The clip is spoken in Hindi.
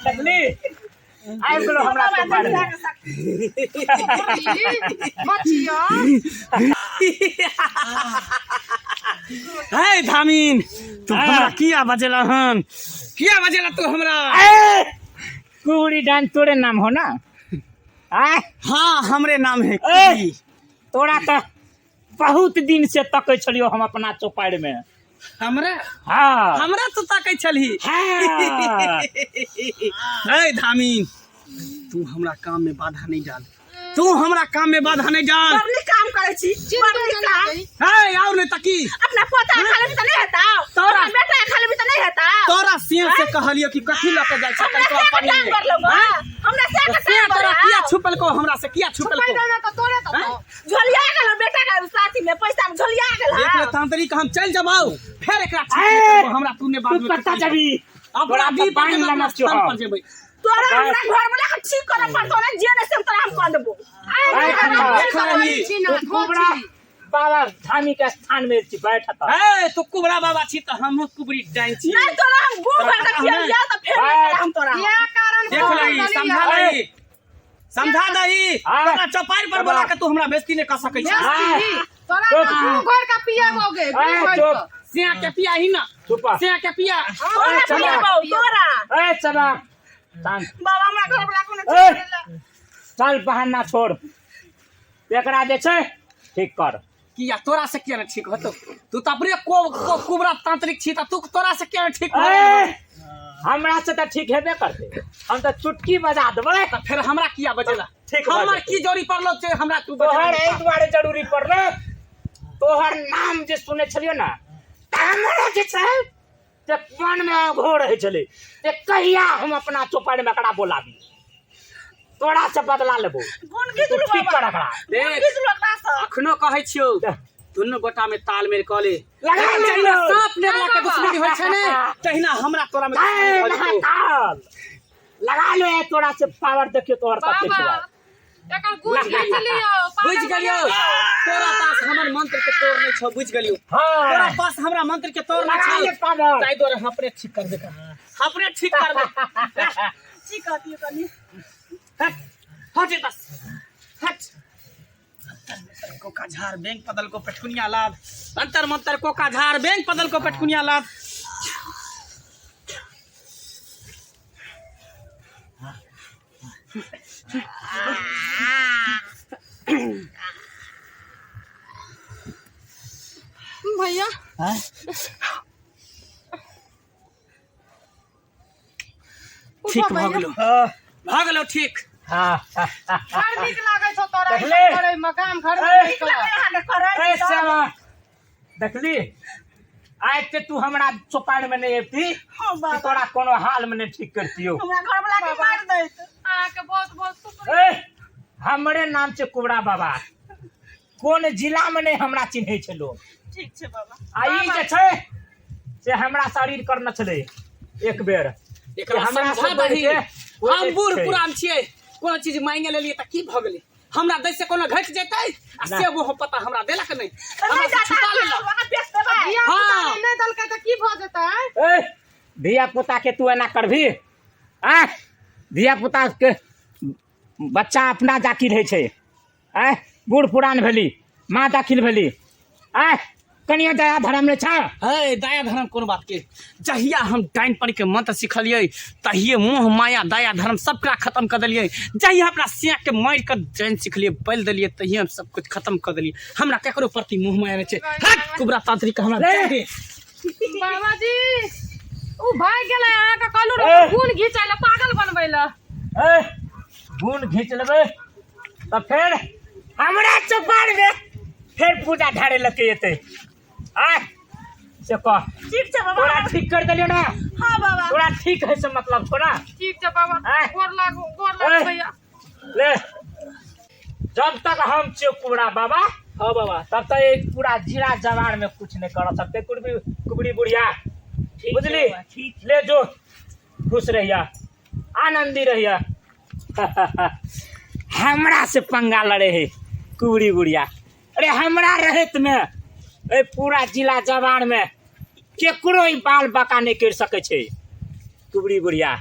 लगली आइ गेलो हमरा तो पार मछिया हे धामीन तू हमरा किया बजेला हन किया बजेला तू हमरा कुबड़ी डान तोरे नाम हो ना हाँ हमरे नाम है तोरा तो बहुत दिन से तकै छलियो हम अपना चौपाड़ में हमरा हाँ हमरा तो ताकै छलही हाँ। हे धामीन तू हमरा काम में बाधा नहीं डाल तू हमरा काम में बाधा नहीं डाल बड़नी काम करे छी बड़नी काम हे आओ ने तकी अपना पोता खाले भी त नहीं हेता तोरा बेटा खाले भी त नहीं हेता तोरा सिंह से कहलियो कि कथी लके जाय छ कई तो पानी में हमरा से से तोरा किया छुपल को हमरा से किया छुपल को तो तोरे तो झोलिया गेल बेटा का साथी में पैसा में झोलिया गेल देख ले तांतरी का हम चल जबाऊ फिर एकरा ठीक हमरा तूने बाद में पता जबी अपना भी पानी में स्थान पर जेबै तोरा हमरा घर में ला ठीक करे पड़तो ना जेने से तोरा हम कर देबो देख रही तू कुबड़ा बाबा धामी के स्थान में बैठा ए तू कुबड़ा बाबा छी त हम कुबड़ी डाइन छी नहीं तोरा हम गो भर के खेल जा त फिर हम तोरा क्या कारण देख लही समझा लही समझा दही तोरा चौपाई पर बोला के तू हमरा बेइज्जती नहीं कर सकै छी तोरा तू घर का पिया होगे सिया के पिया ही ना चुप सिया के पिया तोरा ए चला बाबा हमरा घर वाला कोने चल बहाना छोड़ एकरा जे छै ठीक कर किया तोरा से किया ठीक होतो तू त अपने कुबड़ा तांत्रिक छी त तू तोरा से किया ठीक हो हमरा से त ठीक हेबे करते हम त चुटकी बजा देबै त फिर हमरा किया बजेला ठीक हमर की जरूरी पड़लो छै हमरा तू तोहर एहि दुआरे जरूरी पड़लो तोहर नाम जे सुने छलियो ना हमरा जे छै ते मन में घोर रहे छले ते कहिया हम अपना चौपाड़ में कड़ा बोलाबी तोरा से बदला लेबो कोन की तू ठीक कर एकरा देख किस लगता स अखनो कहै छियौ दुनु गोटा में तालमेल क ले लगा ले सांप नेबला के दुश्मनी होय छै ने तहिना हमरा तोरा में लगा ले तोरा से पावर देखियो तोहर कते छै एकर गुज खींच लियो बुझ गेलियो तोरा पास हमर मंत्र के तोड़ नहीं छ बुझ गेलियो तोरा पास हमरा मंत्र के तोड़ नहीं छ ताई दोरे अपने ठीक कर दे अपने ठीक कर दे ठीक कहती कनी हट बस हट को का झार बैंक पदल को पटकुनिया लाद अंतर मंतर को का झार बैंक पदल को पटकुनिया लाद भैया ठीक भागलो ठीक घर नीक लागै छौ तोरा देखले? करे मकान घर देखली आज ते तू हमरा चौपाड़ में नहीं एती तोरा कोनो हाल में नहीं ठीक करतियो हमरा घर वाला के मार दैत आके बहुत बहुत शुक्रिया हमरे नाम से कुबड़ा बाबा कोन जिला में नहीं हमरा चिन्है छै लोग ठीक छै बाबा आई जे छै से हमरा शरीर करना छले एक बेर एकरा हमरा समझा सब दही के हम बूढ़ पुरान छियै कोनो चीज मांगे लेलिए त की भ गेलै हमरा दै से कोनो घट जेतै आ से वो पता हमरा देलक नहीं हमरा से छुपा लेलक हां नहीं दलका त की भ जेतै ए धिया पुता के तू एना करभी आ धिया पुता के बच्चा अपना दाखिल है छै आ बूढ़ पुरान भेली माँ दाखिल भेली आ कनिया दया धर्म ले छ हे दया धर्म कोन बात के जहिया हम डाइन पर के मंत्र सिखलिए तहिए मोह माया दया धर्म सबका खत्म कर दिलिए जहिया अपना सिया के मार के डाइन सिखलिए बैल दिलिए तहिए हम सब कुछ खत्म कर दिलिए हमरा केकरो प्रति मोह माया नहीं छै हट कुबड़ा तांत्रिक हमरा दे बाबा जी ओ भाई गेलै अहाँ के कहलु रे खून घिचाइला पागल बनबैला ए गुण घींच लेबै त फिर हमरा चौपाड़ में फिर पूजा ढारे लगे एते आ से कह ठीक छै बाबा तोरा ठीक कर देलियो ना हां बाबा तोरा ठीक है से मतलब छो ना ठीक छै बाबा गोर लागो भैया ले जब तक हम छियो कुबड़ा बाबा हां बाबा तब तक एक पूरा जिला जवार में कुछ नहीं कर सकते कुबड़ी बुढ़िया बुझली ले जो खुश रहिया आनंदी रहिया हमरा से पंगा लड़े है कुबड़ी बुढ़िया अरे हमरा रहत में पूरा जिला जवान में केकरो ई बाल बाका नहीं कर सके छे कुबड़ी बुढ़िया